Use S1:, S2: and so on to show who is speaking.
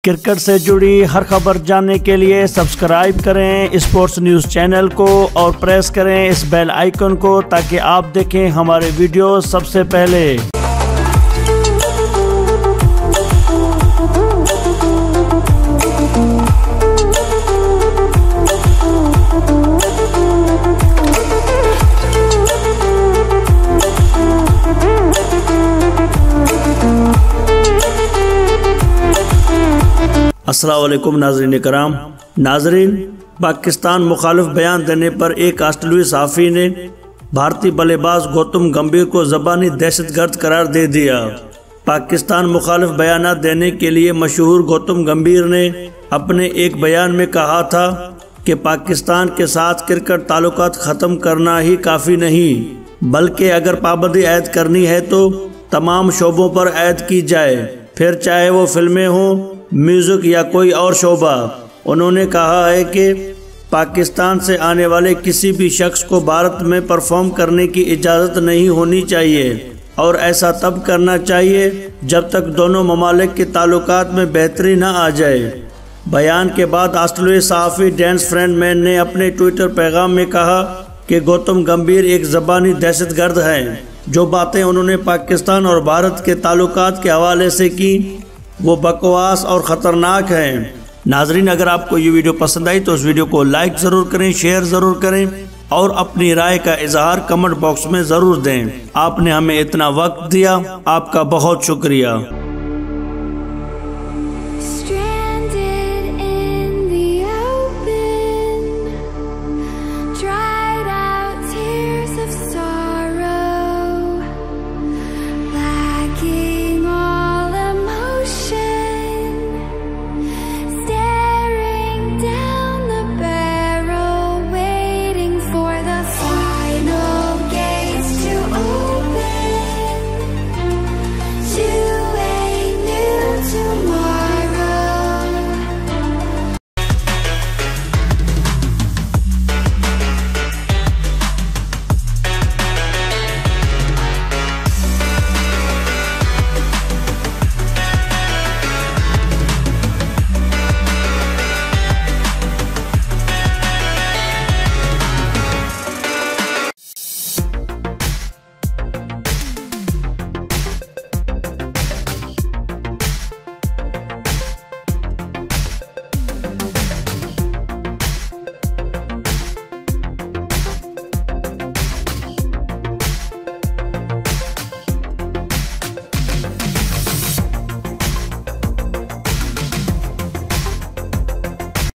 S1: Cricket से जुड़ी हर खबर जानने के लिए सब्सक्राइब करें स्पोर्ट्स न्यूज़ चैनल को और प्रेस करें इस बेल आइकन को ताकि आप देखें हमारे वीडियो सबसे पहले। अस्सलाम वालेकुम नाज़रीन कराम। नाज़रीन, पाकिस्तान मुखालिफ बयान देने पर एक ऑस्ट्रेलियाई सहाफ़ी ने भारतीय बल्लेबाज गौतम गंभीर को ज़बानी दहशतगर्द करार दे दिया। पाकिस्तान मुखालिफ बयान देने के लिए मशहूर गौतम गंभीर ने अपने एक बयान में कहा था कि पाकिस्तान के साथ क्रिकेट ताल्लुकात ख़त्म करना ही काफ़ी नहीं, बल्कि अगर पाबंदी आयद करनी है तो तमाम शोबों पर आयद की जाए, फिर चाहे वो फिल्में हों, म्यूजिक या कोई और शोबा। उन्होंने कहा है कि पाकिस्तान से आने वाले किसी भी शख्स को भारत में परफॉर्म करने की इजाज़त नहीं होनी चाहिए और ऐसा तब करना चाहिए जब तक दोनों ममालिक के ताल्लुकात में बेहतरी न आ जाए। बयान के बाद ऑस्ट्रेलियाई सहाफ़ी डेनिस फ्रेडमैन ने अपने ट्विटर पैगाम में कहा कि गौतम गंभीर एक ज़बानी दहशतगर्द हैं। जो बातें उन्होंने पाकिस्तान और भारत के ताल्लुकात के हवाले से की वो बकवास और ख़तरनाक हैं। नाजरीन, अगर आपको ये वीडियो पसंद आई तो इस वीडियो को लाइक ज़रूर करें, शेयर ज़रूर करें और अपनी राय का इजहार कमेंट बॉक्स में ज़रूर दें। आपने हमें इतना वक्त दिया, आपका बहुत शुक्रिया।